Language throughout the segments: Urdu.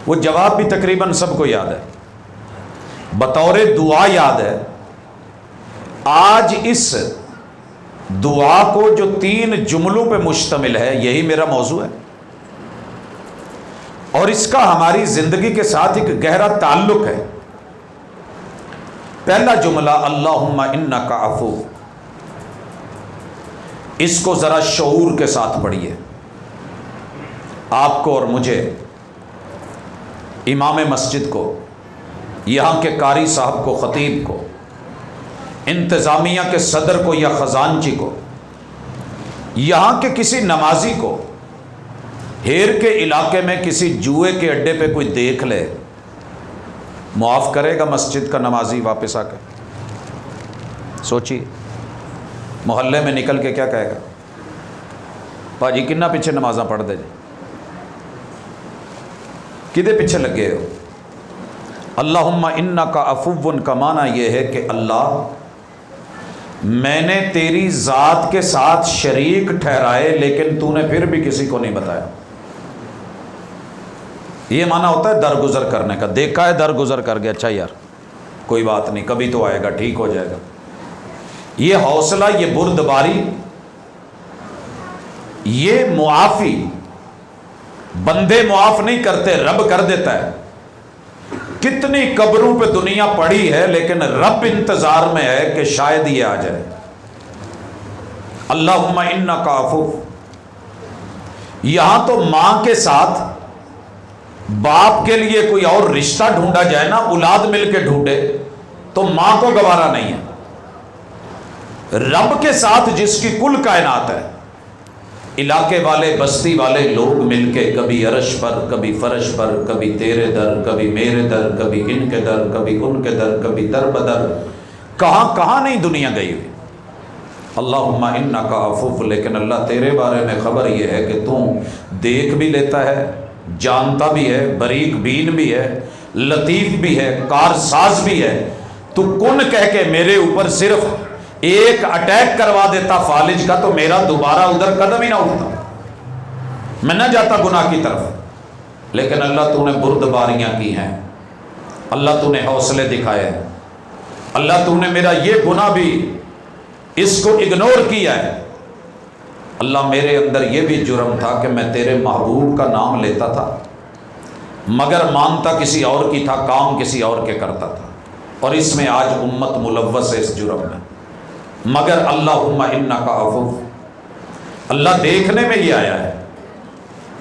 وہ جواب بھی تقریباً سب کو یاد ہے، بطور دعا یاد ہے۔ آج اس دعا کو جو 3 جملوں پہ مشتمل ہے، یہی میرا موضوع ہے، اور اس کا ہماری زندگی کے ساتھ ایک گہرا تعلق ہے۔ پہلا جملہ اللہم انک عفو، اس کو ذرا شعور کے ساتھ پڑھیے، آپ کو اور مجھے، امام مسجد کو، یہاں کے قاری صاحب کو، خطیب کو، انتظامیہ کے صدر کو یا خزانچی کو، یہاں کے کسی نمازی کو، ہیر کے علاقے میں کسی جوئے کے اڈے پہ کوئی دیکھ لے، معاف کرے گا مسجد کا نمازی واپس آ کے؟ سوچیے، محلے میں نکل کے کیا کہے گا؟ پاجی کنا پیچھے نمازاں پڑھ دے جی، کدے پیچھے لگے ہو؟ اللہم انک عفو کا معنی یہ ہے کہ اللہ، میں نے تیری ذات کے ساتھ شریک ٹھہرائے لیکن تو نے پھر بھی کسی کو نہیں بتایا۔ یہ معنی ہوتا ہے درگزر کرنے کا، دیکھا ہے درگزر کر گیا، اچھا یار کوئی بات نہیں، کبھی تو آئے گا، ٹھیک ہو جائے گا۔ یہ حوصلہ، یہ بردباری، یہ معافی بندے معاف نہیں کرتے، رب کر دیتا ہے۔ کتنی قبروں پہ دنیا پڑی ہے لیکن رب انتظار میں ہے کہ شاید یہ آ جائے۔ اللہم انک عفو، یہاں تو ماں کے ساتھ باپ کے لیے کوئی اور رشتہ ڈھونڈا جائے نا، اولاد مل کے ڈھونڈے تو ماں کو گوارا نہیں ہے۔ رب کے ساتھ جس کی کل کائنات ہے، علاقے والے، بستی والے لوگ مل کے کبھی عرش پر، کبھی فرش پر، کبھی تیرے در، کبھی میرے در، کبھی ان کے در، کبھی ان کے در، کبھی در بدر، کہاں کہاں نہیں دنیا گئی ہوئی۔ اللہم انک عفو، لیکن اللہ تیرے بارے میں خبر یہ ہے کہ تو دیکھ بھی لیتا ہے، جانتا بھی ہے، بریک بین بھی ہے، لطیف بھی ہے، کارساز بھی ہے۔ تو کن کہہ کے میرے اوپر صرف ایک اٹیک کروا دیتا فالج کا تو میرا دوبارہ ادھر قدم ہی نہ اٹھتا، میں نہ جاتا گناہ کی طرف۔ لیکن اللہ تو نے بردباریاں کی ہیں، اللہ تو نے حوصلے دکھائے ہیں، اللہ تو نے میرا یہ گناہ بھی اس کو اگنور کیا ہے۔ اللہ میرے اندر یہ بھی جرم تھا کہ میں تیرے محبوب کا نام لیتا تھا مگر مانتا کسی اور کی تھا، کام کسی اور کے کرتا تھا، اور اس میں آج امت ملوث ہے اس جرم میں۔ مگر اللہم انک عفو، اللہ دیکھنے میں یہ آیا ہے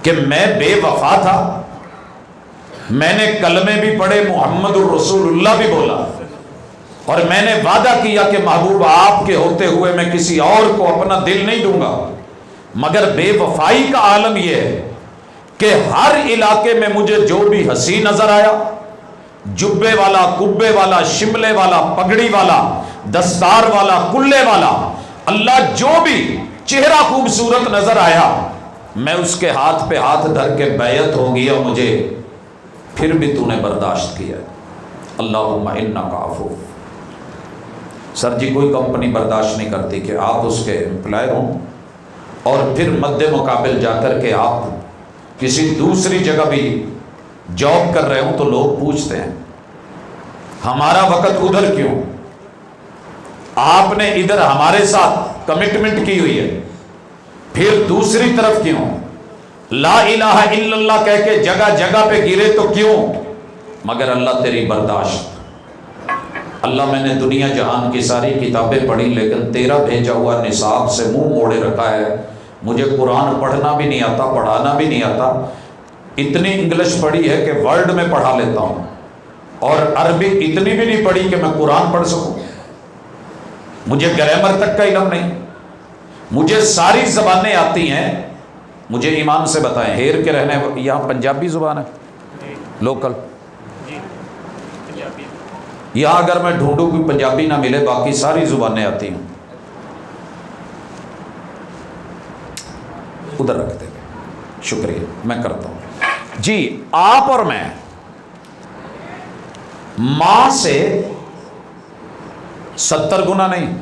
کہ میں بے وفا تھا، میں نے کلمے بھی پڑھے، محمد الرسول اللہ بھی بولا، اور میں نے وعدہ کیا کہ محبوب آپ کے ہوتے ہوئے میں کسی اور کو اپنا دل نہیں دوں گا۔ مگر بے وفائی کا عالم یہ ہے کہ ہر علاقے میں مجھے جو بھی ہنسی نظر آیا، جبے والا، کبے والا، شملے والا، پگڑی والا، دستار والا، کلے والا، اللہ جو بھی چہرہ خوبصورت نظر آیا، میں اس کے ہاتھ پہ ہاتھ دھر کے بیعت ہو گیا، مجھے پھر بھی تو نے برداشت کیا۔ اللہم انک عفو۔ سر جی کوئی کمپنی برداشت نہیں کرتی کہ آپ اس کے امپلائر ہوں اور پھر مد مقابل جا کر کے آپ کسی دوسری جگہ بھی جاب کر رہے ہوں تو لوگ پوچھتے ہیں ہمارا وقت ادھر کیوں؟ آپ نے ادھر ہمارے ساتھ کمٹمنٹ کی ہوئی ہے، پھر دوسری طرف کیوں؟ لا الہ الا اللہ کہہ کے جگہ جگہ پہ گرے تو کیوں؟ مگر اللہ تیری برداشت۔ اللہ میں نے دنیا جہان کی ساری کتابیں پڑھی لیکن تیرا بھیجا ہوا نصاب سے منہ موڑے رکھا ہے، مجھے قرآن پڑھنا بھی نہیں آتا، پڑھانا بھی نہیں آتا، اتنی انگلش پڑھی ہے کہ ورلڈ میں پڑھا لیتا ہوں، اور عربی اتنی بھی نہیں پڑھی کہ میں قرآن پڑھ سکوں، مجھے گرامر تک کا علم نہیں، مجھے ساری زبانیں آتی ہیں۔ مجھے ایمان سے بتائیں، ہیر کے رہنے یہاں پنجابی زبان ہے لوکل؟ یہاں اگر میں ڈھونڈوں کوئی پنجابی نہ ملے، باقی ساری زبانیں آتی ہیں، ادھر رکھتے ہیں۔ شکریہ، میں کرتا ہوں جی۔ آپ اور میں ماں سے 70 گنا نہیں،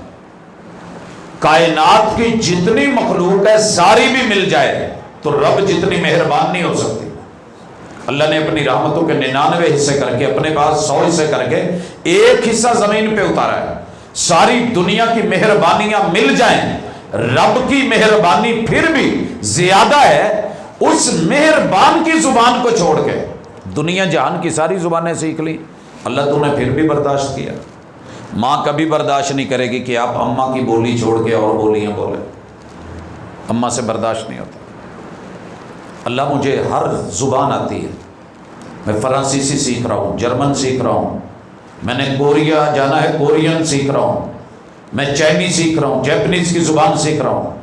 کائنات کی جتنی مخلوق ہے ساری بھی مل جائے تو رب جتنی مہربان نہیں ہو سکتی۔ اللہ نے اپنی رحمتوں کے 99 حصے کر کے اپنے پاس 100 حصے کر کے ایک حصہ زمین پہ اتارا ہے. ساری دنیا کی مہربانیاں مل جائیں، رب کی مہربانی پھر بھی زیادہ ہے اس مہربان کی زبان کو چھوڑ کے. دنیا جہان کی ساری زبانیں سیکھ لی، اللہ تو نے پھر بھی برداشت کیا. ماں کبھی برداشت نہیں کرے گی کہ آپ اماں کی بولی چھوڑ کے اور بولیاں بولیں، اماں سے برداشت نہیں ہوتا. اللہ مجھے ہر زبان آتی ہے، میں فرانسیسی سیکھ رہا ہوں، جرمن سیکھ رہا ہوں، میں نے کوریا جانا ہے کورین سیکھ رہا ہوں، میں چائنی سیکھ رہا ہوں، جیپنیز کی زبان سیکھ رہا ہوں.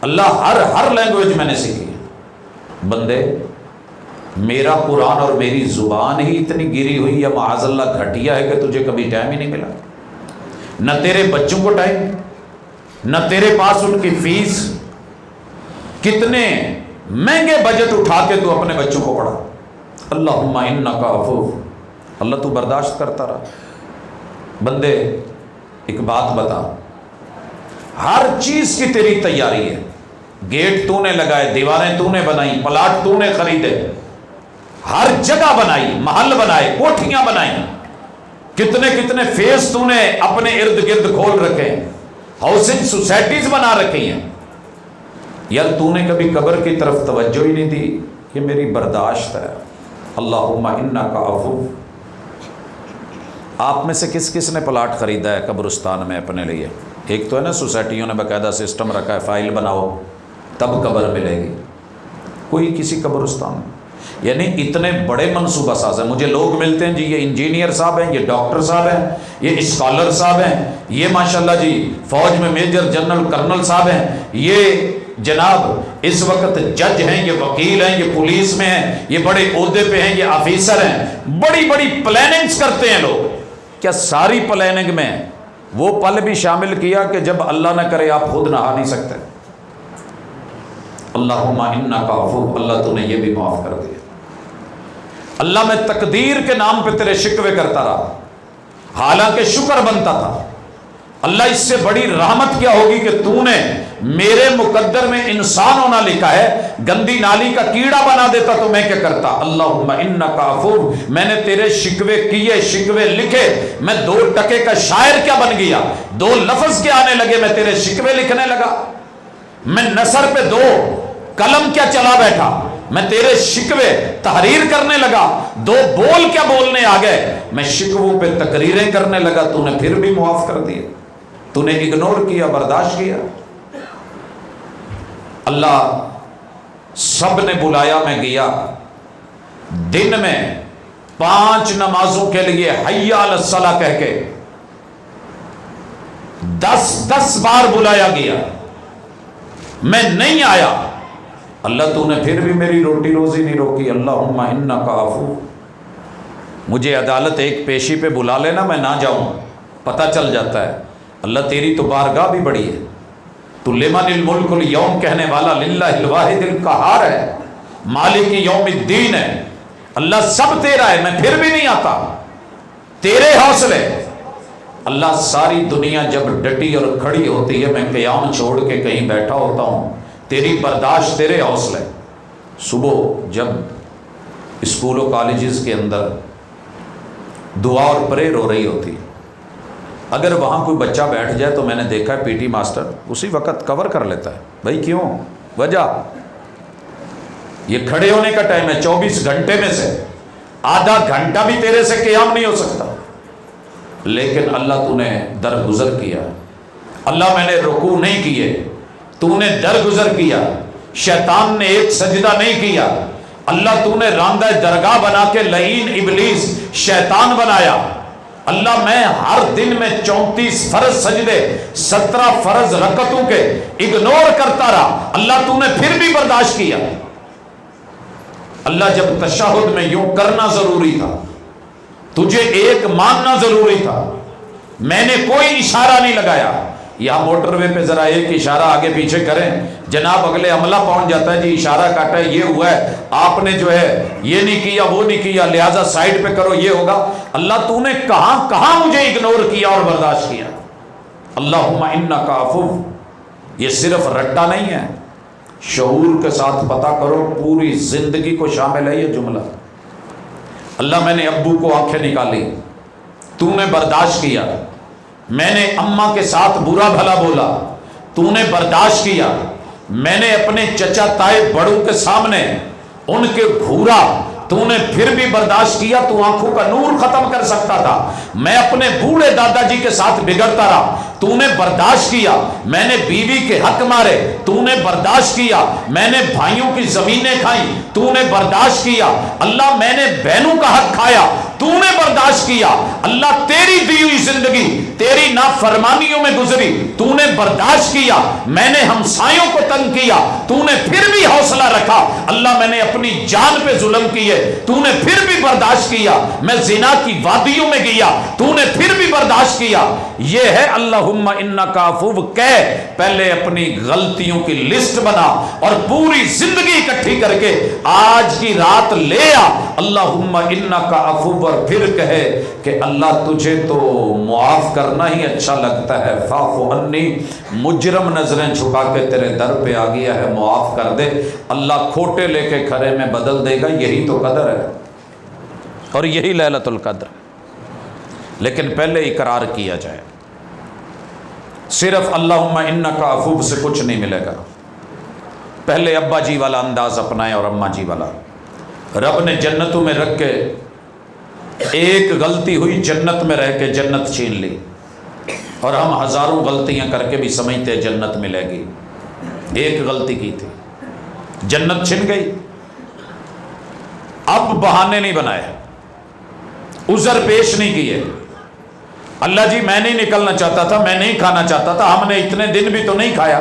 اللہ ہر لینگویج میں نے سیکھی ہے. بندے میرا قرآن اور میری زبان ہی اتنی گری ہوئی یا معاذ اللہ گھٹیا ہے کہ تجھے کبھی ٹائم ہی نہیں ملا. نہ تیرے بچوں کو ٹائم، نہ تیرے پاس ان کی فیس. کتنے مہنگے بجٹ اٹھا کے تو اپنے بچوں کو پڑھا. اللہم انکا عفو، اللہ تو برداشت کرتا رہا. بندے ایک بات بتا، ہر چیز کی تیری تیاری ہے. گیٹ تو نے لگائے، دیواریں تو نے بنائی، پلاٹ تو نے خریدے، ہر جگہ بنائی، محل بنائے، کوٹھیاں بنائی، کتنے کتنے فیس تو نے اپنے ارد گرد کھول رکھے ہیں، ہاؤسنگ سوسائٹیز بنا رکھی ہیں. یار تو نے کبھی قبر کی طرف توجہ ہی نہیں دی. یہ میری برداشت ہے. اللہم انکا عفو. آپ میں سے کس کس نے پلاٹ خریدا ہے قبرستان میں اپنے لیے؟ ایک تو ہے نا سوسائٹیوں نے باقاعدہ سسٹم رکھا ہے، فائل بناؤ تب قبر ملے گی. کوئی کسی قبرستان میں، یعنی اتنے بڑے منصوبہ ساز ہیں. مجھے لوگ ملتے ہیں جی یہ انجینئر صاحب ہیں، یہ ڈاکٹر صاحب ہیں، یہ اسکالر صاحب ہیں، یہ ماشاءاللہ جی فوج میں میجر جنرل کرنل صاحب ہیں، یہ جناب اس وقت جج ہیں، یہ وکیل ہیں، یہ پولیس میں ہیں، یہ بڑے عہدے پہ ہیں، یہ آفیسر ہیں. بڑی بڑی پلاننگز کرتے ہیں لوگ. کیا ساری پلاننگ میں وہ پل بھی شامل کیا کہ جب اللہ نہ کرے آپ خود نہا نہیں سکتے؟ اللہم انکا عفو، اللہ تو نے یہ بھی معاف کر دیا. اللہ میں تقدیر کے نام پہ تیرے شکوے کرتا رہا، حالانکہ شکر بنتا تھا. اللہ اس سے بڑی رحمت کیا ہوگی کہ تو نے میرے مقدر میں انسان ہونا لکھا ہے، گندی نالی کا کیڑا بنا دیتا تو میں کیا کرتا. اللہم انکا عفو، میں نے تیرے شکوے کیے، شکوے لکھے. میں 2 ٹکے کا شاعر کیا بن گیا؟ 2 لفظ کیا آنے لگے، میں تیرے شکوے لکھنے لگا. میں نثر پہ 2 قلم کیا چلا بیٹھا، میں تیرے شکوے تحریر کرنے لگا. 2 بول کیا بولنے آ گئے، میں شکووں پہ تقریریں کرنے لگا. تو نے پھر بھی معاف کر دیا، تو نے اگنور کیا، برداشت کیا. اللہ سب نے بلایا، میں گیا. دن میں 5 نمازوں کے لیے حی علی الصلاۃ کہہ کے 10 بار بلایا گیا، میں نہیں آیا. اللہ تو نے پھر بھی میری روٹی روزی نہیں روکی. اللہم انکا عفو. مجھے عدالت ایک پیشی پہ بلا لینا، میں نہ جاؤں، پتہ چل جاتا ہے. اللہ تیری تو بارگاہ بھی بڑی ہے، تو لمن الملک اليوم کہنے والا للہ الواحد القہار ہے، مالک یوم الدین ہے. اللہ سب تیرا ہے، میں پھر بھی نہیں آتا. تیرے حوصلے. اللہ ساری دنیا جب ڈٹی اور کھڑی ہوتی ہے، میں قیام چھوڑ کے کہیں بیٹھا ہوتا ہوں. تیری برداشت، تیرے حوصلے. صبح جب اسکول و کالجز کے اندر دعا اور پریئر ہو رہی ہوتی، اگر وہاں کوئی بچہ بیٹھ جائے تو میں نے دیکھا ہے پی ٹی ماسٹر اسی وقت کور کر لیتا ہے. بھائی کیوں؟ وجہ یہ کھڑے ہونے کا ٹائم ہے. 24 گھنٹے میں سے آدھا گھنٹہ بھی تیرے سے قیام نہیں ہو سکتا. لیکن اللہ تو نے درگزر کیا. اللہ میں نے رکوع نہیں کیے، تو نے درگزر کیا. شیطان نے ایک سجدہ نہیں کیا. اللہ تو نے راندہ درگاہ بنا کے لعین ابلیس شیطان بنایا. اللہ میں ہر دن میں 34 فرض سجدے 17 فرض رکعتوں کے اگنور کرتا رہا. اللہ تو نے پھر بھی برداشت کیا. اللہ جب تشہد میں یوں کرنا ضروری تھا، تجھے ایک ماننا ضروری تھا، میں نے کوئی اشارہ نہیں لگایا. یہاں موٹر وے پہ ذرا ایک اشارہ آگے پیچھے کریں، جناب اگلے عملہ پہنچ جاتا ہے جی اشارہ کاٹا ہے، یہ ہوا ہے، آپ نے جو ہے یہ نہیں کیا وہ نہیں کیا، لہٰذا سائڈ پہ کرو، یہ ہوگا. اللہ تو نے کہاں کہاں مجھے اگنور کیا اور برداشت کیا. اللہم انکا عفو. یہ صرف رٹا نہیں ہے، شعور کے ساتھ پتہ کرو، پوری زندگی کو شامل ہے یہ جملہ. اللہ میں نے ابو کو آنکھیں نکالی، تو نے برداشت کیا، میں نے اماں کے ساتھ برا بھلا بولا، تو نے برداشت کیا، میں نے اپنے چچا تائے بڑوں کے سامنے ان کے گھورا، تو نے پھر بھی برداشت کیا، تو آنکھوں کا نور ختم کر سکتا تھا، میں اپنے بوڑھے دادا جی کے ساتھ بگڑتا رہا، تو نے برداشت کیا، میں نے بیوی کے حق مارے، تو نے برداشت کیا، میں نے بھائیوں کی زمینیں کھائیں، تو نے برداشت کیا، اللہ میں نے بہنوں کا حق کھایا، تو نے برداشت کیا، اللہ تیری دی ہوئی زندگی تیری نافرمانیوں میں گزری، تو نے برداشت کیا، میں نے ہمسایوں کو تنگ کیا، تو نے پھر بھی حوصلہ رکھا، اللہ میں نے اپنی جان پہ ظلم کیے، تو نے پھر بھی برداشت کیا، میں زنا کی وادیوں میں گیا، تو نے پھر بھی برداشت کیا۔ یہ ہے اللہم انکا عفو، کہہ پہلے اپنی غلطیوں کی لسٹ بنا اور پوری زندگی اکٹھی کر کے آج کی رات لے آ اللہم انکا عفو، اور پھر کہے کہ اللہ تجھے تو معاف کرنا ہی اچھا لگتا ہے، فاعف عنی، مجرم نظریں چھپا کے تیرے در پہ آ گیا ہے، معاف کر دے، اللہ کھوٹے لے کے کھرے میں بدل دے گا، یہی تو قدر ہے اور یہی لیلۃ القدر۔ لیکن پہلے اقرار کیا جائے، صرف اللہم انکا عفو سے کچھ نہیں ملے گا، پہلے ابا جی والا انداز اپنائیں اور اماں جی والا۔ رب نے جنتوں میں رکھ کے ایک غلطی ہوئی، جنت میں رہ کے جنت چھین لی، اور ہم ہزاروں غلطیاں کر کے بھی سمجھتے جنت ملے گی، ایک غلطی کی تھی جنت چھن گئی۔ اب بہانے نہیں بنائے، عذر پیش نہیں کیے، اللہ جی میں نہیں نکلنا چاہتا تھا، میں نہیں کھانا چاہتا تھا، ہم نے اتنے دن بھی تو نہیں کھایا،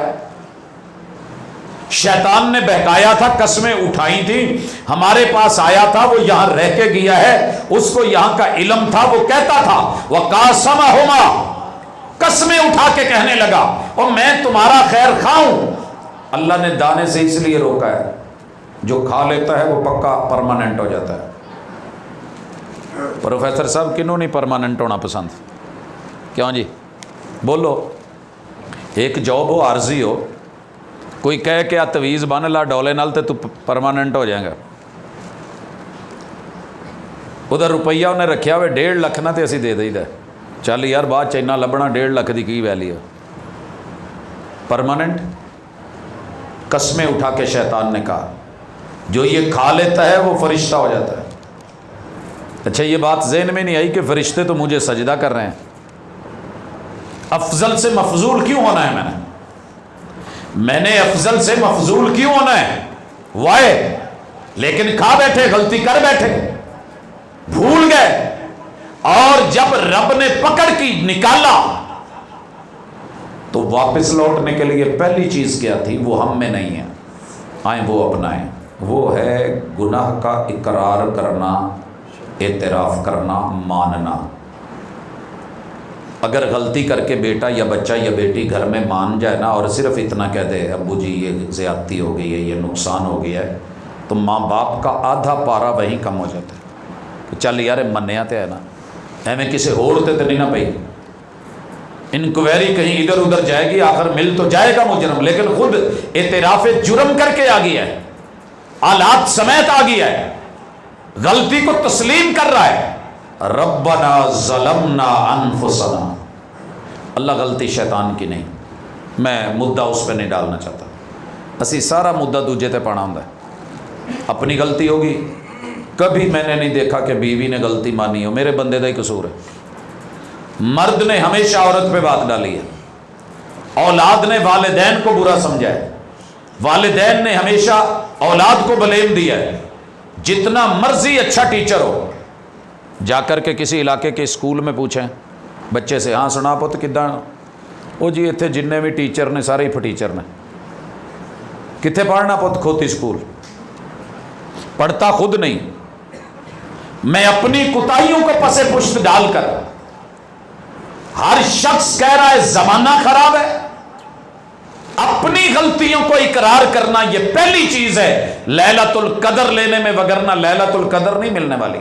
شیطان نے بہکایا تھا، قسمیں اٹھائی تھی، ہمارے پاس آیا تھا، وہ یہاں رہ کے گیا ہے، اس کو یہاں کا علم تھا، وہ کہتا تھا وَقَاسَمَهُمَا، قسمیں اٹھا کے کہنے لگا اور میں تمہارا خیر خواہوں۔ اللہ نے دانے سے اس لیے روکا ہے، جو کھا لیتا ہے وہ پکا پرماننٹ ہو جاتا ہے۔ پروفیسر صاحب کنوں نہیں پرماننٹ ہونا پسند؟ کیوں جی بولو؟ ایک جاب ہو، عارضی ہو، کوئی کہے کہ تویز بن لا ڈولے نال تے تو پرماننٹ ہو جائے گا۔ ادھر روپیہ انہیں رکھیا ہوئے 1.5 لاکھ نہ تے اسی دے دئی دا، چل یار بعد چائنا لبنا 1.5 لاکھ دی کی ویلی ہے۔ پرماننٹ قسمیں اٹھا کے شیطان نے کہا جو یہ کھا لیتا ہے وہ فرشتہ ہو جاتا ہے۔ اچھا یہ بات ذہن میں نہیں آئی کہ فرشتے تو مجھے سجدہ کر رہے ہیں، افضل سے مفضول کیوں ہونا ہے؟ میں نے افضل سے مفضول کیوں ہونا ہے؟ وائے، لیکن کھا بیٹھے، غلطی کر بیٹھے، بھول گئے، اور جب رب نے پکڑ کی نکالا تو واپس لوٹنے کے لیے پہلی چیز کیا تھی؟ وہ ہم میں نہیں ہے، آئیں وہ اپنائیں، وہ ہے گناہ کا اقرار کرنا، اعتراف کرنا، ماننا۔ اگر غلطی کر کے بیٹا یا بچہ یا بیٹی گھر میں مان جائے نا اور صرف اتنا کہہ دے ابو جی یہ زیادتی ہو گئی ہے، یہ نقصان ہو گیا ہے، تو ماں باپ کا آدھا پارا وہیں کم ہو جاتا ہے کہ چل یار منیا تے ہے نا، ایویں کسی ہور تے نہیں نہ پئی، انکوائری کہیں ادھر ادھر جائے گی، آخر مل تو جائے گا مجرم، لیکن خود اعتراف جرم کر کے آ گیا ہے، آلات سمیت آ گیا ہے، غلطی کو تسلیم کر رہا ہے۔ ربنا ظلمنا انفسنا، اللہ غلطی شیطان کی نہیں، میں مدعا اس پہ نہیں ڈالنا چاہتا، اسی سارا مدعا دوجے تے پانا ہوندا ہے۔ اپنی غلطی ہوگی، کبھی میں نے نہیں دیکھا کہ بیوی نے غلطی مانی ہو، میرے بندے دا ہی قصور ہے۔ مرد نے ہمیشہ عورت پہ بات ڈالی ہے، اولاد نے والدین کو برا سمجھا ہے، والدین نے ہمیشہ اولاد کو بلیم دیا ہے۔ جتنا مرضی اچھا ٹیچر ہو، جا کر کے کسی علاقے کے اسکول میں پوچھیں بچے سے، ہاں سنا پت کداں، وہ جی اتنے جننے بھی ٹیچر نے سارے ہی فٹیچر نے، کتنے پڑھنا پت؟ کھوتی اسکول، پڑھتا خود نہیں۔ میں اپنی کوتاہیوں کو پسے پشت ڈال کر، ہر شخص کہہ رہا ہے زمانہ خراب ہے، اپنی غلطیوں کو اقرار کرنا یہ پہلی چیز ہے لیلۃ القدر لینے میں، وگرنہ لیلۃ القدر نہیں ملنے والی۔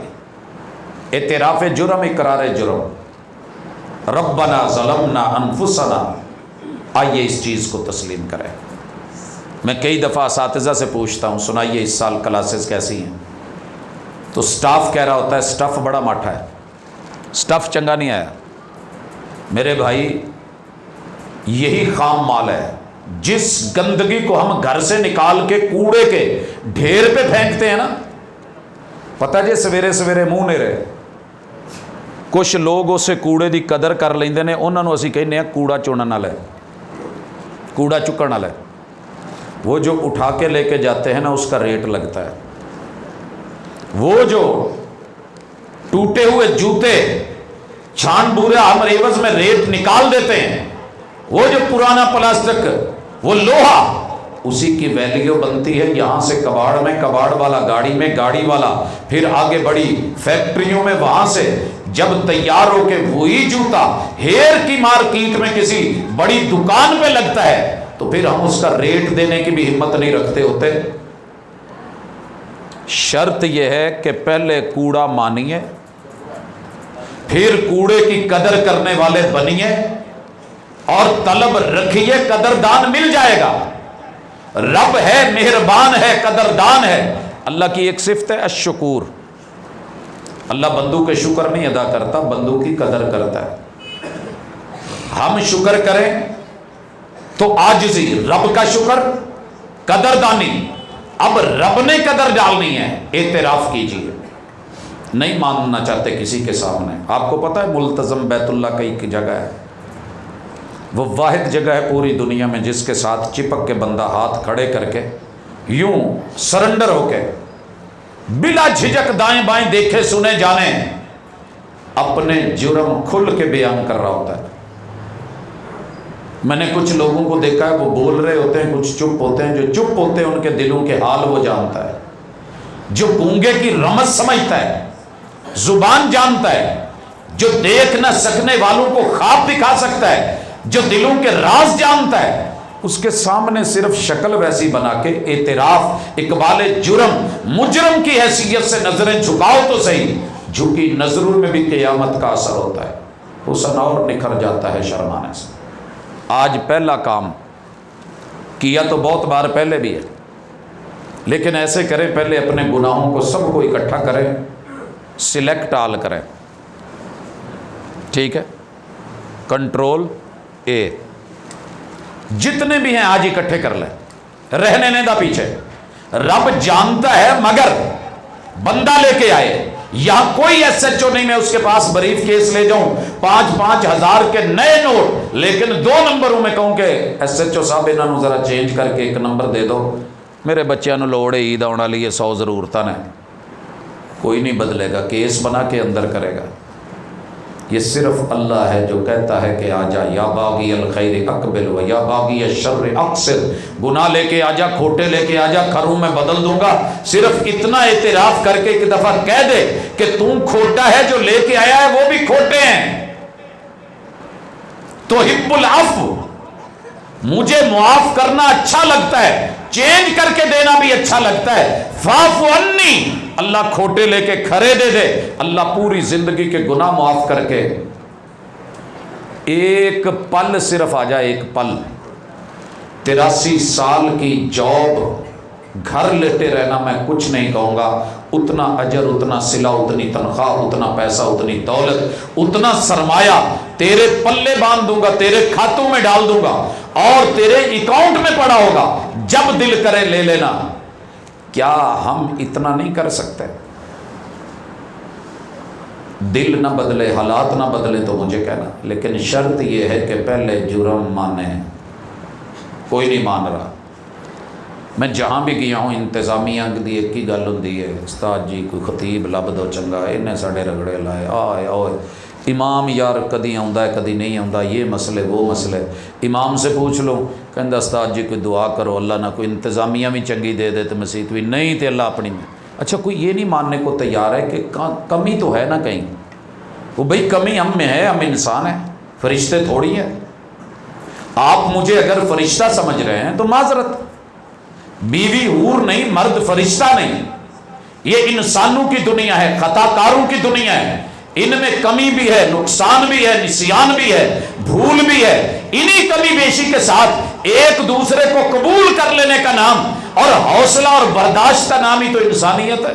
اعتراف جرم، اقرار جرم، ربنا ظلمنا انفسنا، آئیے اس چیز کو تسلیم کریں۔ میں کئی دفعہ اساتذہ سے پوچھتا ہوں، سنائیے اس سال کلاسز کیسی ہیں؟ تو سٹاف کہہ رہا ہوتا ہے سٹف بڑا ماٹھا ہے، سٹف چنگا نہیں آیا۔ میرے بھائی یہی خام مال ہے، جس گندگی کو ہم گھر سے نکال کے کوڑے کے ڈھیر پہ پھینکتے ہیں نا، پتہ جی سویرے سویرے منہ نہیں رہے، کچھ لوگ اسے کوڑے دی قدر کر لیندے نے، انہوں نے اسی کہنے ہیں کوڑا چونن والا ہے، کوڑا چکن والا ہے۔ وہ جو اٹھا کے لے کے جاتے ہیں نا اس کا ریٹ لگتا ہے، وہ جو ٹوٹے ہوئے جوتے چھان بورے ہم عوض میں ریٹ نکال دیتے ہیں، وہ جو پرانا پلاسٹک وہ لوہا اسی کی ویلیو بنتی ہے یہاں سے کباڑ میں، کباڑ والا گاڑی میں، گاڑی والا پھر آگے بڑی فیکٹریوں میں، وہاں سے جب تیار ہو کے وہی جوتا ہیر کی مارکیٹ میں کسی بڑی دکان پہ لگتا ہے تو پھر ہم اس کا ریٹ دینے کی بھی ہمت نہیں رکھتے ہوتے۔ شرط یہ ہے کہ پہلے کوڑا مانیے، پھر کوڑے کی قدر کرنے والے بنیے اور طلب رکھیے، قدردان مل جائے گا۔ رب ہے، مہربان ہے، قدردان ہے۔ اللہ کی ایک صفت ہے الشکور، اللہ بندوں کے شکر نہیں ادا کرتا، بندوں کی قدر کرتا ہے۔ ہم شکر کریں تو عاجزی، رب کا شکر قدردانی۔ اب رب نے قدر ڈالنی ہے، اعتراف کیجیے۔ نہیں ماننا چاہتے کسی کے سامنے، آپ کو پتہ ہے ملتزم بیت اللہ کا ایک جگہ ہے، وہ واحد جگہ ہے پوری دنیا میں جس کے ساتھ چپک کے بندہ ہاتھ کھڑے کر کے یوں سرنڈر ہو کے بلا جھجک دائیں بائیں دیکھے سنے جانے اپنے جرم کھل کے بیان کر رہا ہوتا ہے۔ میں نے کچھ لوگوں کو دیکھا ہے وہ بول رہے ہوتے ہیں، کچھ چپ ہوتے ہیں، جو چپ ہوتے ہیں ان کے دلوں کے حال وہ جانتا ہے، جو گونگے کی رمز سمجھتا ہے، زبان جانتا ہے، جو دیکھ نہ سکنے والوں کو خواب دکھا سکتا ہے، جو دلوں کے راز جانتا ہے، اس کے سامنے صرف شکل ویسی بنا کے اعتراف، اقبال جرم، مجرم کی حیثیت سے نظریں جھکاؤ تو صحیح، جھکی نظروں میں بھی قیامت کا اثر ہوتا ہے، حسن اور نکھر جاتا ہے شرمانے سے۔ آج پہلا کام کیا تو بہت بار پہلے بھی ہے، لیکن ایسے کریں پہلے اپنے گناہوں کو سب کو اکٹھا کریں، سلیکٹ آل کریں، ٹھیک ہے، کنٹرول اے، جتنے بھی ہیں آج اکٹھے کر لیں، رہنے نہیں دا پیچھے۔ رب جانتا ہے مگر بندہ لے کے آئے، یہاں کوئی ایس ایچ او نہیں میں اس کے پاس بریف کیس لے جاؤں 5-5 ہزار کے نئے نوٹ، لیکن 2 نمبروں میں کہوں کہ ایس ایچ او صاحب انہوں ذرا چینج کر کے 1 نمبر دے دو، میرے بچیاں نو لوڑ ہے عید آنے والی ہے 100 ضرورتاں نے، کوئی نہیں بدلے گا، کیس بنا کے اندر کرے گا۔ یہ صرف اللہ ہے جو کہتا ہے کہ آجا یا باغی الخیر اقبل و یا باغی الشر اقصر، گناہ لے کے آجا، کھوٹے لے کے آجا، کھروں میں بدل دوں گا۔ صرف اتنا اعتراف کر کے ایک دفعہ کہہ دے کہ تم کھوٹا ہے، جو لے کے آیا ہے وہ بھی کھوٹے ہیں۔ تو حب العفو، مجھے معاف کرنا اچھا لگتا ہے، چینج کر کے دینا بھی اچھا لگتا ہے۔ فاعف عنی، اللہ کھوٹے لے کے کھرے دے دے، اللہ پوری زندگی کے گناہ معاف کر کے ایک پل صرف آ جائے، ایک پل 83 سال کی جاب، گھر لیتے رہنا، میں کچھ نہیں کہوں گا، اتنا اجر، اتنا صلہ، اتنی تنخواہ، اتنا پیسہ، اتنی دولت، اتنا سرمایہ تیرے پلے باندھ دوں گا، تیرے کھاتوں میں ڈال دوں گا اور تیرے اکاؤنٹ میں پڑا ہوگا، جب دل کرے لے لینا۔ کیا ہم اتنا نہیں کر سکتے؟ دل نہ بدلے، حالات نہ بدلے تو مجھے کہنا، لیکن شرط یہ ہے کہ پہلے جرم مانے۔ کوئی نہیں مان رہا۔ میں جہاں بھی گیا ہوں انتظامیہ دی ایک ہی گل ہوندی ہے، استاد جی کوئی خطیب لب دو چنگا، انہیں ساڑے رگڑے لائے، آئے آئے امام یار کدی آندا ہے کدی نہیں آندا، یہ مسئلے وہ مسئلے، امام سے پوچھ لو کہندا استاد جی کوئی دعا کرو اللہ نہ کوئی انتظامیہ بھی چنگی دے دے تو مسیت بھی نہیں، تے اللہ اپنی میں۔ اچھا کوئی یہ نہیں ماننے کو تیار ہے کہ کمی تو ہے نا کہیں، وہ بھئی کمی ہم میں ہے، ہم انسان ہیں، فرشتے تھوڑی ہیں۔ آپ مجھے اگر فرشتہ سمجھ رہے ہیں تو معذرت، بیوی حور نہیں، مرد فرشتہ نہیں، یہ انسانوں کی دنیا ہے، خطا کاروں کی دنیا ہے، ان میں کمی بھی ہے، نقصان بھی ہے، نسیان بھی ہے، بھول بھی ہے۔ انہی کمی بیشی کے ساتھ ایک دوسرے کو قبول کر لینے کا نام اور حوصلہ اور برداشت کا نام ہی تو انسانیت ہے۔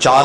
4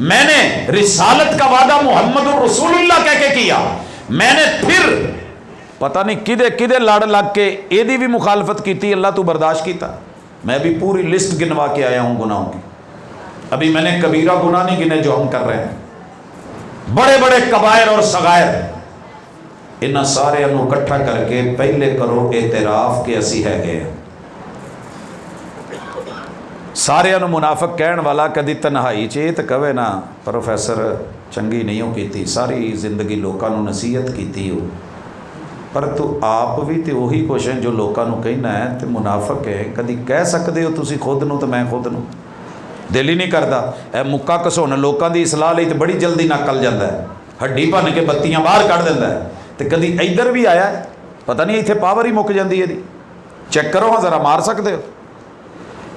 میں نے رسالت کا وعدہ محمد رسولullah کہہ کے کیا, میں نے پھر پتہ نہیں کدے کدے لڑ لگ کے ایدی بھی مخالفت کی تھی, اللہ تو برداشت کیتا. میں بھی پوری لسٹ گنوا کے آیا ہوں گناہوں کی. ابھی میں نے کبیرہ گناہ نہیں گنے جو ہم کر رہے ہیں, بڑے بڑے کبائر اور صغائر, انہاں سارے انہوں اکٹھا کر کے پہلے کرو اعتراف کہ اسی ہے گئے. سارے انہوں منافق کہن والا کدی تنہائی چیت کہوے نا پروفیسر چنگی نہیں ہو کی تھی, ساری زندگی لوکاں نو نصیحت کی تھی ہو, پر تو آپ بھی تے وہی کچھ ہیں جو لوکاں نو کہنا ہے تے منافق ہے. کدی کہہ سکتے ہو تسی خود نو تو میں خود نو دل ہی نہیں کرتا. اے مکہ کسونا لوکاں دی اصلاح لئی تے بڑی جلدی نکل جاندہ ہے, ہڈی بن کے بتیاں باہر کر دیندہ ہے. تے کدی ادھر بھی آیا ہے, پتہ نہیں ایتھے پاور ہی مک جاندی ہے دی. چیک کرو ہاں ذرا مار سکتے ہو.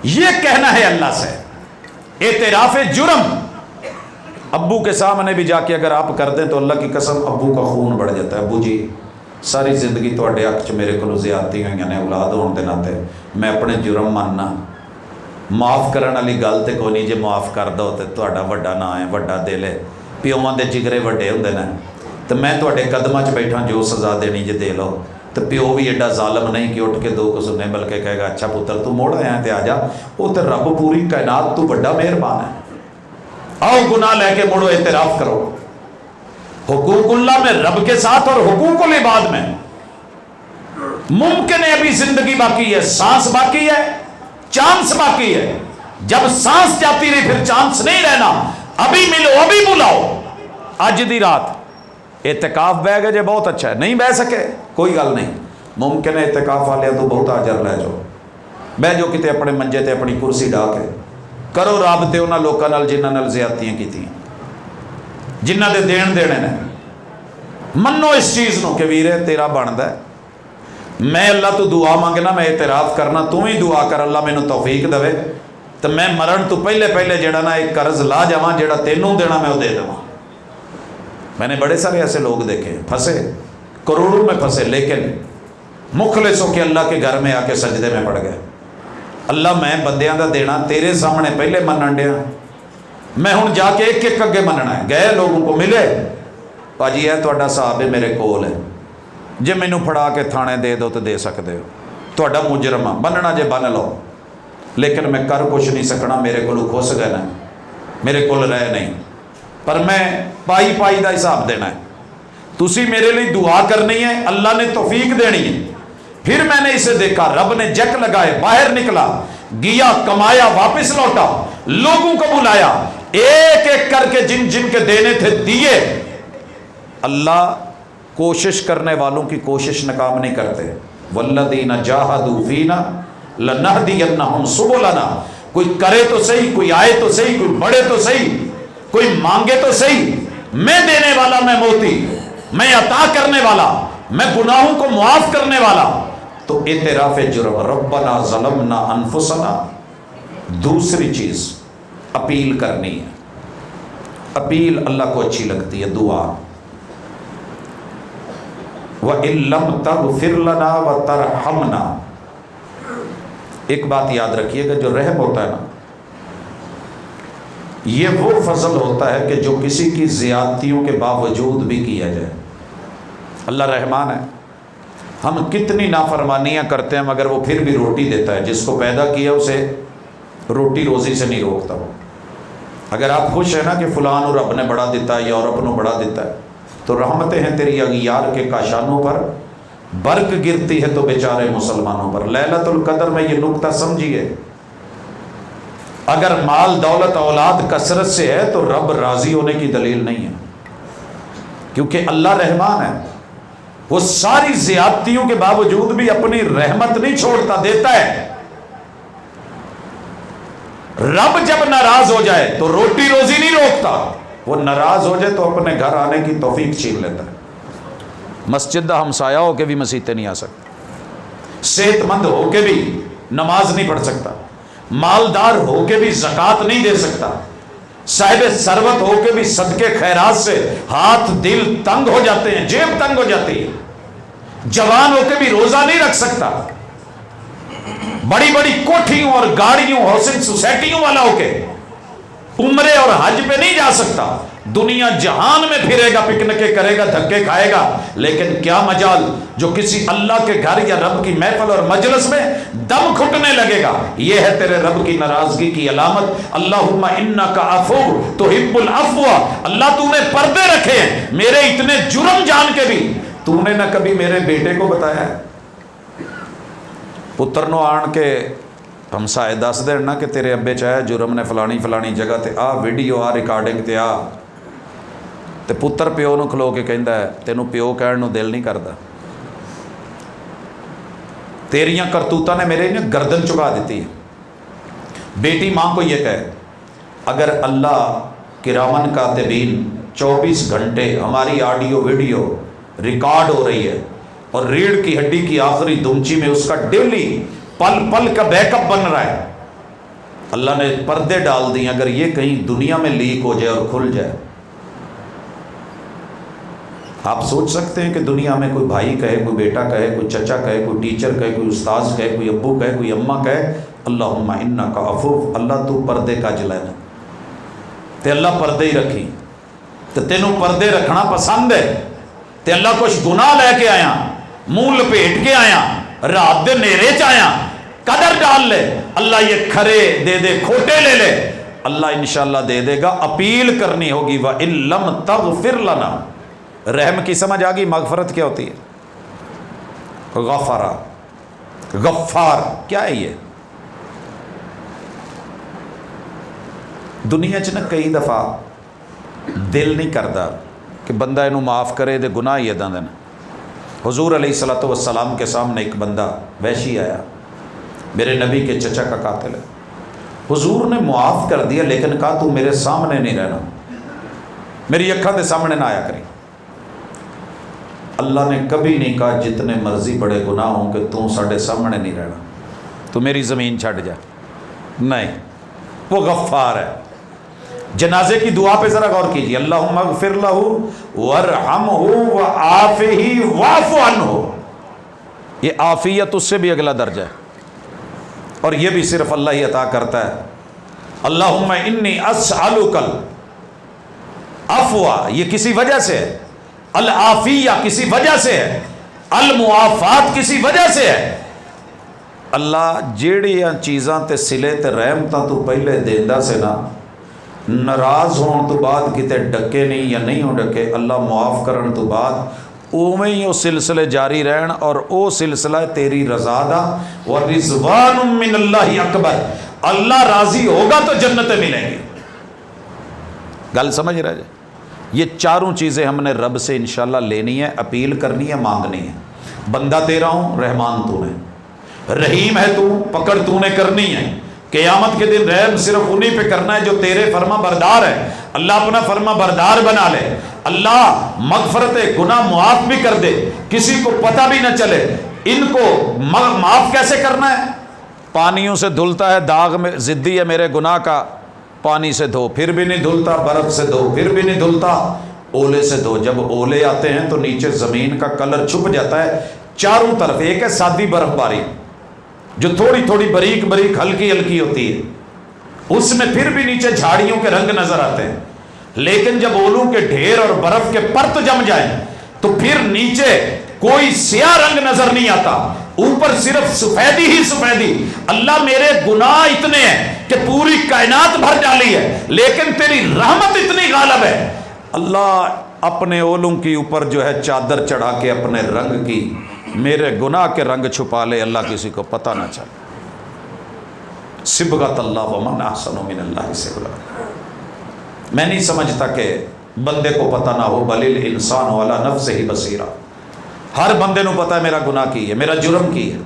یہ کہنا ہے اللہ سے اعتراف جرم. ابو کے سامنے بھی جا کے اگر آپ کر دیں تو اللہ کی قسم ابو کا خون بڑھ جاتا ہے. ابو جی ساری زندگی تواڈے حق چ میرے کو زیادتی ہوئی نے اولاد ہون دے ناتے, میں اپنے جرم ماننا, معاف کرن والی گل تے کوئی نہیں. جے معاف کر دو تے تہاڈا وڈا نا ہے, وڈا دل ہے, پیواں دے جگرے وڈے ہوندے نے, تے میں تواڈے قدماں چ بیٹھا جو سزا دینی جے دے لو. تو پیو بھی ایڈا ظالم نہیں کہ اٹھ کے دو کو سنے, بلکہ کہے گا اچھا پتر تو موڑ آیا تے آ جا, وہ تے رب پوری کائنات تو بڑا مہربان ہے, آؤ گناہ لے کے مڑو اعتراف کرو. حقوق اللہ میں رب کے ساتھ اور حقوق العباد میں ممکن ہے ابھی زندگی باقی ہے, سانس باقی ہے, چانس باقی ہے. جب سانس جاتی رہی پھر چانس نہیں رہنا. ابھی ملو ابھی بلاؤ. اج دی رات اعتکاف بہ گئے جے بہت اچھا ہے, نہیں بہ سکے کوئی گل نہیں, ممکن ہے اعتکاف والے تو بہت اجر لے جاؤ. بہ جو کتے اپنے منجے تے اپنی کرسی ڈا کے کرو رابطے انہاں لوکاں نال جنہاں نال زیادتیاں کیتیاں, جنہ دے دین دینے نے. منو اس چیز نو کہ ویرے تیرا بندا ہے, میں اللہ تو دعا مانگنا, میں اعتراف کرنا, تو ہی دعا کر اللہ مینوں توفیق دے تو میں مرن تو پہلے جڑا نا ایک قرض لا جاواں, جڑا تینوں دینا میں وہ دے دواں. میں نے بڑے سارے ایسے لوگ دیکھے پھنسے, کروڑوں میں پھنسے, لیکن مخلص ہو کے اللہ کے گھر میں آ کے سجدے میں پڑ گئے. اللہ میں بندیاں دا دینا تیرے سامنے پہلے منن ڈیا, میں ہن جا کے ایک ایک اگے مننا ہے. گئے لوگوں کو ملے, پاجی ہے تہاڈا صاحب ہے میرے کول ہے, جے مینوں پھڑا کے تھانے دے دو تو دے سکتے ہو, تہاڈا مجرم ہے, بننا جے بن لو, لیکن میں کر کچھ نہیں سکنا, میرے کو کھس گئے نا, میرے کو رہ نہیں, پر میں پائی پائی دا حساب دینا ہے. تسی میرے لیے دعا کرنی ہے, اللہ نے توفیق دینی ہے. پھر میں نے اسے دیکھا, رب نے جک لگائے, باہر نکلا, گیا, کمایا, واپس لوٹا, لوگوں کو بلایا, ایک ایک کر کے جن جن کے دینے تھے دیے. اللہ کوشش کرنے والوں کی کوشش ناکام نہیں کرتے. والذین جاہدوا فینا لنہدینہم سبلنا. کوئی کرے تو صحیح, کوئی آئے تو صحیح, کوئی بڑھے تو صحیح, کوئی مانگے تو صحیح. میں دینے والا, میں موتی, میں عطا کرنے والا, میں گناہوں کو معاف کرنے والا. تو اعتراف جرم, ربنا ظلمنا انفسنا. دوسری چیز اپیل کرنی ہے. اپیل اللہ کو اچھی لگتی ہے, دعا. وَإِن لَمْ تَغْفِرْ لَنَا وَتَرْحَمْنَا. ایک بات یاد رکھیے گا, جو رحم ہوتا ہے نا, یہ وہ فضل ہوتا ہے کہ جو کسی کی زیادتیوں کے باوجود بھی کیا جائے. اللہ رحمان ہے. ہم کتنی نافرمانیاں کرتے ہیں مگر وہ پھر بھی روٹی دیتا ہے. جس کو پیدا کیا اسے روٹی روزی سے نہیں روکتا. اگر آپ خوش ہیں نا کہ فلان اور رب نے بڑا دیتا ہے, یورپ نے بڑا دیتا ہے, تو رحمتیں ہیں تیری اغیار کے کاشانوں پر, برق گرتی ہے تو بیچارے مسلمانوں پر. لیلۃ القدر میں یہ نکتہ سمجھیے, اگر مال دولت اولاد کثرت سے ہے تو رب راضی ہونے کی دلیل نہیں ہے, کیونکہ اللہ رحمان ہے. وہ ساری زیادتیوں کے باوجود بھی اپنی رحمت نہیں چھوڑتا, دیتا ہے. رب جب ناراض ہو جائے تو روٹی روزی نہیں روکتا, وہ ناراض ہو جائے تو اپنے گھر آنے کی توفیق چھین لیتا ہے. مسجد دا ہمسایہ ہو کے بھی مسجد نہیں آ سکتا, صحت مند ہو کے بھی نماز نہیں پڑھ سکتا, مالدار ہو کے بھی زکوٰۃ نہیں دے سکتا, صاحب ثروت ہو کے بھی صدقے خیرات سے ہاتھ دل تنگ ہو جاتے ہیں, جیب تنگ ہو جاتی ہے, جوان ہو کے بھی روزہ نہیں رکھ سکتا, بڑی بڑی کوٹھیوں اور گاڑیوں ہاؤسنگ سوسائٹیوں والا ہو کے عمرے اور حج پہ نہیں جا سکتا، دنیا جہان میں پھرے گا، پکنکیں کرے گا، دھکے کھائے گا، لیکن کیا مجال جو کسی اللہ کے گھر یا رب کی محفل اور مجلس میں دم گھٹنے لگے گا، یہ ہے تیرے رب کی ناراضگی کی علامت۔ اللہم انک عفو تحب العفو، اللہ تو نے پردے رکھے ہیں، میرے اتنے جرم جان کے بھی تو نے نہ کبھی میرے بیٹے کو بتایا ہے۔ پتر نو آن کے ہمسائے دس دین نا کہ تیرے ابے چاہے جرم نے فلانی فلانی جگہ تے آ ویڈیو آ ریکارڈنگ تے آ، تے پتر پیو نو کھلو کے کہندا ہے تینوں پیو کہن نو دل نہیں کردا، تیریاں کرتوتاں نے میرے گردن چکا دیتی ہے۔ بیٹی ماں کو یہ کہے اگر اللہ کرامن کاتبین 24 گھنٹے ہماری آڈیو ویڈیو ریکارڈ ہو رہی ہے اور ریڑھ کی ہڈی کی آخری دمچی میں اس کا ڈیلی پل پل کا بیک اپ بن رہا ہے، اللہ نے پردے ڈال دیے، اگر یہ کہیں دنیا میں لیک ہو جائے اور کھل جائے، آپ سوچ سکتے ہیں کہ دنیا میں کوئی بھائی کہے، کوئی بیٹا کہے، کوئی چچا کہے، کوئی ٹیچر کہے، کوئی استاذ کہے، کوئی ابو کہے، کوئی اماں کہے اللہم انک عفو، اللہ تو پردے کا جلائے تے اللہ پردے ہی رکھی، تو تینوں پردے رکھنا پسند ہے تے اللہ کچھ گناہ لے کے آیا، منہ لپیٹ کے آیا، رات دے نیرے چ آیا، قدر ڈال لے، اللہ یہ کھرے دے دے کھوٹے لے لے، اللہ انشاءاللہ دے دے گا۔ اپیل کرنی ہوگی وَإِن لَمْ تَغْفِرْ لَنَا، رحم کی سمجھ آگئی، مغفرت کیا ہوتی ہے؟ غفرہ، غفار کیا ہے؟ یہ دنیا چ نا کئی دفعہ دل نہیں کرتا کہ بندہ انہوں معاف کرے دے گناہ ہی ادا دن۔ حضور علیہ الصلوۃ والسلام کے سامنے ایک بندہ وحشی آیا، میرے نبی کے چچا کا قاتل ہے، حضور نے معاف کر دیا لیکن کہا تو میرے سامنے نہیں رہنا، میری اکھاں دے سامنے نہ آیا کری۔ اللہ نے کبھی نہیں کہا جتنے مرضی بڑے گناہ ہوں کہ تو ساڈے سامنے نہیں رہنا، تو میری زمین چھٹ جا، نہیں، وہ غفار ہے۔ جنازے کی دعا پہ ذرا غور کیجیے، اللہم اغفر لہ وارحمہ وعافہ واعف عنہ، یہ عافیت اس سے بھی اگلا درجہ ہے اور یہ بھی صرف اللہ ہی عطا کرتا ہے۔ اللہم انی اسألک العفو، یہ کسی وجہ سے ہے، العافیہ کسی وجہ سے ہے، المعافات کسی وجہ سے ہے۔ اللہ جیڑیاں چیزاں تے صلے تے رحم تاں تو پہلے دیندا سے نا، ناراض ہون تو بعد کتے ڈکے نہیں یا نہیں ہو ڈکے، اللہ معاف کرن تو بعد اوویں ہی وہ سلسلے جاری رہن، اور او سلسلہ تیری رضا دا، ورضوان من اللہ اکبر، اللہ راضی ہوگا تو جنتیں ملیں گی۔ گل سمجھ رہے جی؟ یہ چاروں چیزیں ہم نے رب سے انشاءاللہ لینی ہے، اپیل کرنی ہے، مانگنی ہے۔ بندہ تیرا ہوں، رحمان تو نے، رحیم ہے تو، پکڑ تو نے کرنی ہے۔ قیامت کے دن رحم صرف انہی پہ کرنا ہے جو تیرے فرما بردار ہے، اللہ اپنا فرما بردار بنا لے، اللہ مغفرت گناہ معاف بھی کر دے، کسی کو پتہ بھی نہ چلے۔ ان کو معاف کیسے کرنا ہے؟ پانیوں سے دھلتا ہے، داغ میں ضدی ہے میرے گناہ کا، پانی سے دھو، پھر بھی نہیں دھلتا، برف سے دھو، پھر بھی نہیں دھلتا، اولے سے دھو۔ جب اولے آتے ہیں تو نیچے زمین کا کلر چھپ جاتا ہے چاروں طرف۔ ایک ہے سادی برف باری جو تھوڑی تھوڑی باریک باریک ہلکی ہلکی ہوتی ہے، اس میں پھر بھی نیچے جھاڑیوں کے رنگ نظر آتے ہیں، لیکن جب اولوں کے ڈھیر اور برف کے پرت جم جائیں تو پھر نیچے کوئی سیاہ رنگ نظر نہیں آتا، اوپر صرف سفیدی ہی سفیدی۔ اللہ میرے گناہ اتنے ہیں کہ پوری کائنات بھر ڈالی ہے، لیکن تیری رحمت اتنی غالب ہے، اللہ اپنے اولوں کی اوپر جو ہے چادر چڑھا کے اپنے رنگ کی میرے گناہ کے رنگ چھپا لے، اللہ کسی کو پتہ نہ چلے۔ صبغۃ اللہ ومن احسن من اللہ صبغۃ۔ میں نہیں سمجھتا کہ بندے کو پتہ نہ ہو، بل الانسان علی نفسہ بصیرہ، ہر بندے نو پتہ ہے میرا گناہ کی ہے، میرا جرم کی ہے،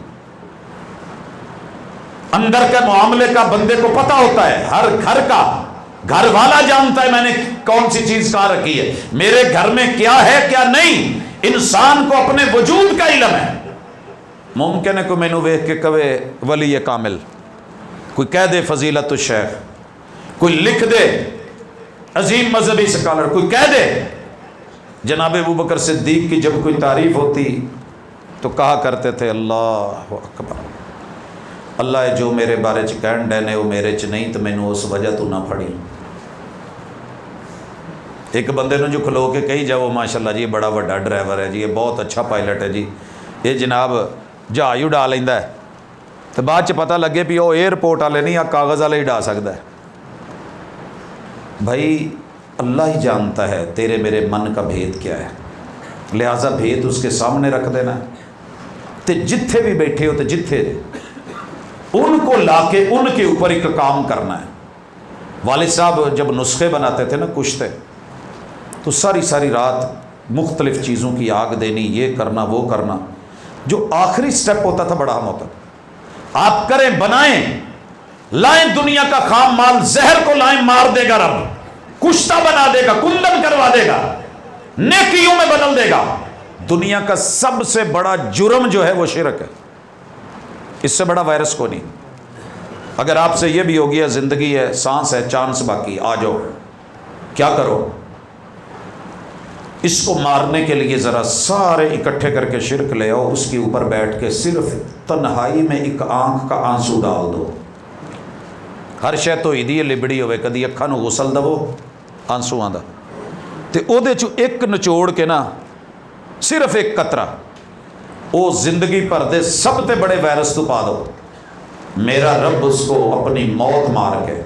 اندر کے معاملے کا بندے کو پتہ ہوتا ہے، ہر گھر کا گھر والا جانتا ہے میں نے کون سی چیز کہاں رکھی ہے، میرے گھر میں کیا ہے کیا نہیں، انسان کو اپنے وجود کا علم ہے۔ ممکن ہے کوئی مینوں ویکھ کے کہے ولی کامل، کوئی کہہ دے فضیلت الشیخ، کوئی لکھ دے عظیم مذہبی سکالر، کوئی کہہ دے۔ جناب ابوبکر صدیق کی جب کوئی تعریف ہوتی تو کہا کرتے تھے اللہ اکبر، اللہ جو میرے بارے چ کہن ڈے نے وہ میرے چ نہیں تو مینوں اس وجہ تو نہ پڑھی۔ ایک بندے نے جو کھلو کے کہی جاؤ ماشاءاللہ جی یہ بڑا بڑا ڈرائیور ہے جی، یہ بہت اچھا پائلٹ ہے جی، یہ جناب جہاز اڈا لینا ہے، تو بعد چ پتہ لگے بھی وہ ایئرپورٹ والے نہیں، کاغذ والے ہی اڈا سکتا ہے۔ بھائی اللہ ہی جانتا ہے تیرے میرے من کا بھید کیا ہے، لہٰذا بھید اس کے سامنے رکھ دینا ہے۔ تے جتھے بھی بیٹھے ہو تو جتھے ان کو لا کے ان کے اوپر ایک کام کرنا ہے۔ والد صاحب جب نسخے بناتے تھے نا کشتے، تو ساری رات مختلف چیزوں کی آگ دینی، یہ کرنا وہ کرنا، جو آخری سٹیپ ہوتا تھا بڑا اہم ہوتا تھا۔ آپ کریں بنائیں، لائیں دنیا کا خام مال، زہر کو لائیں مار دے گا رب، کشتہ بنا دے گا، کندن کروا دے گا، نیکیوں میں بدل دے گا۔ دنیا کا سب سے بڑا جرم جو ہے وہ شرک ہے، اس سے بڑا وائرس کو نہیں۔ اگر آپ سے یہ بھی ہو گیا زندگی ہے، سانس ہے، چانس باقی، آ جاؤ، کیا کرو؟ اس کو مارنے کے لیے ذرا سارے اکٹھے کر کے شرک لے آؤ، اس کے اوپر بیٹھ کے صرف تنہائی میں ایک آنکھ کا آنسو ڈال دو۔ ہر شے تو ہی لبڑی ہوئے، کدی اکھاں نو غسل دو آنسواں دا، تے او دے چو ایک نچوڑ کے نا صرف ایک قطرہ او زندگی پر دے سب تے بڑے وائرس تو پا دو۔ میرا رب اس کو اپنی موت مار کے،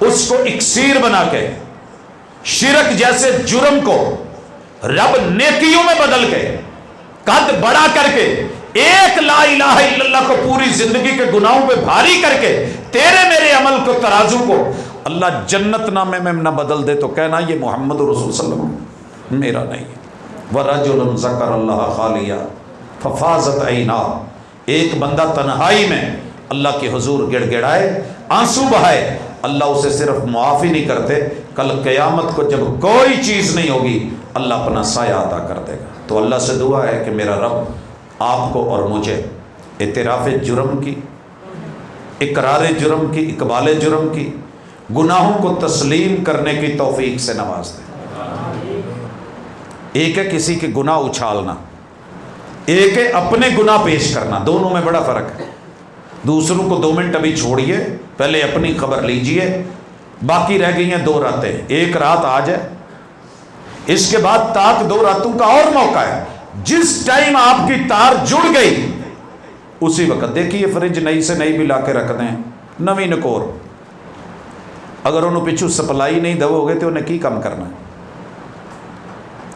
اس کو اکسیر بنا کے، شرک جیسے جرم کو رب نیکیوں میں بدل کے، قد بڑا کر کے، ایک لا الہ الا اللہ کو پوری زندگی کے گناہوں پہ بھاری کر کے، تیرے میرے عمل کو ترازو کو اللہ جنت نامے میں نہ بدل دے تو کہنا یہ محمد رسول صلی اللہ علیہ وسلم میرا نہیں ہے۔ وَرَجُلٌ ذَكَرَ اللَّهَ خَالِيًا فَفَاضَتْ عَيْنَاهُ، ایک بندہ تنہائی میں اللہ کے حضور گڑ گڑائے، آنسو بہائے، اللہ اسے صرف معاف ہی نہیں کرتے، کل قیامت کو جب کوئی چیز نہیں ہوگی اللہ اپنا سایہ عطا کر دے گا۔ تو اللہ سے دعا ہے کہ میرا رب آپ کو اور مجھے اعتراف جرم کی، اقرار جرم کی، اقبال جرم کی، گناہوں کو تسلیم کرنے کی توفیق سے نواز دے۔ ایک ہے کسی کے گناہ اچھالنا، ایک ہے اپنے گناہ پیش کرنا، دونوں میں بڑا فرق ہے۔ دوسروں کو 2 منٹ ابھی چھوڑیے، پہلے اپنی خبر لیجئے، باقی رہ گئی ہیں 2 راتیں، ایک رات آ جائے، اس کے بعد تاک 2 راتوں کا اور موقع ہے۔ جس ٹائم آپ کی تار جڑ گئی اسی وقت دیکھیے فریج نئی سے نئی بھی لا کے رکھ دیں، نویں نکور، اگر انہوں پچھو سپلائی نہیں دو گے تو انہیں کی کم کرنا ہے؟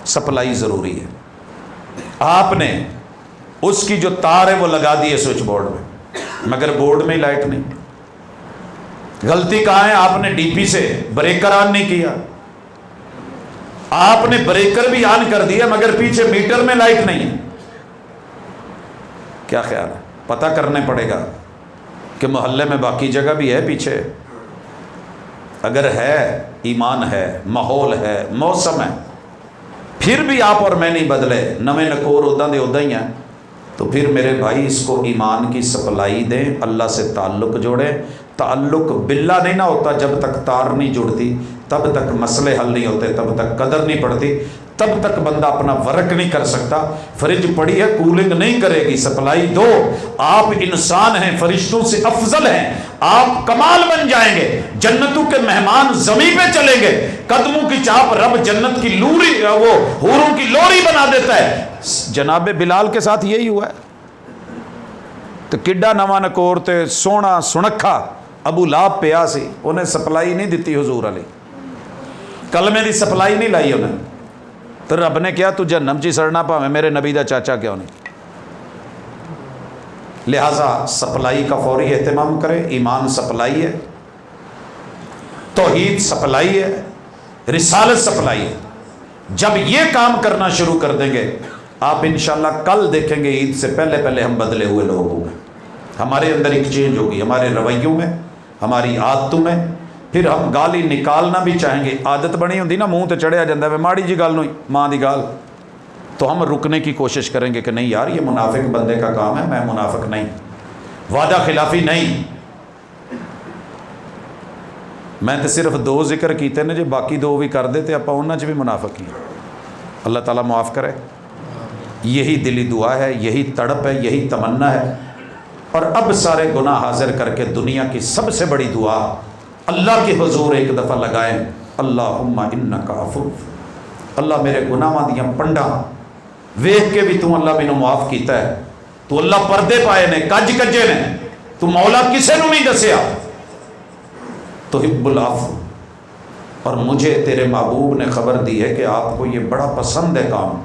سپلائی ضروری ہے۔ آپ نے اس کی جو تار ہے وہ لگا دی ہے سوئچ بورڈ میں، مگر بورڈ میں لائٹ نہیں۔ غلطی کہاں ہے؟ آپ نے ڈی پی سے بریکر آن نہیں کیا، آپ نے بریکر بھی آن کر دیا مگر پیچھے میٹر میں لائٹ نہیں ہے۔ کیا خیال ہے؟ پتہ کرنے پڑے گا کہ محلے میں باقی جگہ بھی ہے پیچھے، اگر ہے، ایمان ہے، ماحول ہے، موسم ہے، پھر بھی آپ اور میں نہیں بدلے، نویں نکور ادا دے ادا ہی ہیں، تو پھر میرے بھائی اس کو ایمان کی سپلائی دیں، اللہ سے تعلق جوڑیں۔ تعلق باللہ نہیں نہ ہوتا جب تک تار نہیں جڑتی، تب تک مسئلے حل نہیں ہوتے، تب تک قدر نہیں پڑتی، تب تک بندہ اپنا ورک نہیں کر سکتا۔ فریج پڑی ہے، کولنگ نہیں کرے گی، سپلائی دو۔ آپ انسان ہیں، فرشتوں سے افضل ہیں، آپ کمال بن جائیں گے، جنتوں کے مہمان زمین پہ چلیں گے، قدموں کی چاپ رب جنت کی لوری، وہ حوروں کی لوری بنا دیتا ہے۔ جناب بلال کے ساتھ یہی ہوا ہے، تو کڈا نواں نکور تے سونا سنکھا ابو لاب پیا سی، انہیں سپلائی نہیں دیتی حضور علی، کلمے دی سپلائی نہیں لائی انہیں، تو رب نے کیا تو جہنم چی سڑنا پاویں میرے نبی دا چاچا کیوں نہیں۔ لہٰذا سپلائی کا فوری اہتمام کرے، ایمان سپلائی ہے، توحید سپلائی ہے، رسالت سپلائی ہے۔ جب یہ کام کرنا شروع کر دیں گے آپ انشاءاللہ کل دیکھیں گے عید سے پہلے پہلے ہم بدلے ہوئے لوگ ہوں گے، ہمارے اندر ایک چینج ہوگی، ہمارے رویوں میں، ہماری عادتوں میں۔ پھر ہم گالی نکالنا بھی چاہیں گے، عادت بنی ہوندی نا منہ تے چڑھیا جاندہ ہے ماڑی جی گل نوئی ماں دی گال، تو ہم رکنے کی کوشش کریں گے کہ نہیں یار یہ منافق بندے کا کام ہے، میں منافق نہیں، وعدہ خلافی نہیں۔ میں تو صرف 2 ذکر کیتے ہیں، جو باقی 2 بھی کر دیتے آپ انہاں چ بھی منافق ہی۔ اللہ تعالیٰ معاف کرے۔ یہی دلی دعا ہے، یہی تڑپ ہے، یہی تمنا ہے۔ اور اب سارے گناہ حاضر کر کے دنیا کی سب سے بڑی دعا اللہ کے حضور ایک دفعہ لگائیں اللہم انکا عفو، اللہ میرے گناہاں دیاں پنڈاں ویکھ کے بھی تو اللہ مینوں معاف کیتا ہے، تو اللہ پردے پائے نے کج کجے نے، تو مولا کسے نو نہیں دسیا، تحب العفو، اور مجھے تیرے محبوب نے خبر دی ہے کہ آپ کو یہ بڑا پسند ہے کام،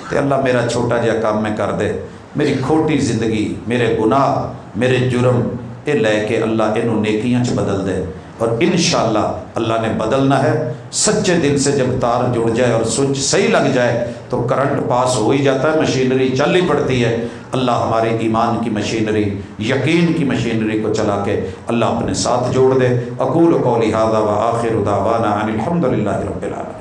تے اللہ میرا چھوٹا جہا کام میں کر دے، میری کھوٹی زندگی، میرے گناہ، میرے جرم اے لے کے اللہ انہوں نیکیاں چ بدل دے، اور انشاءاللہ اللہ نے بدلنا ہے۔ سچے دل سے جب تار جڑ جائے اور سوئچ صحیح لگ جائے تو کرنٹ پاس ہو ہی جاتا ہے، مشینری چل ہی پڑتی ہے۔ اللہ ہمارے ایمان کی مشینری، یقین کی مشینری کو چلا کے اللہ اپنے ساتھ جوڑ دے۔ اقول قولی ھذا وآخر دعوانا ان الحمد للہ رب العالمین۔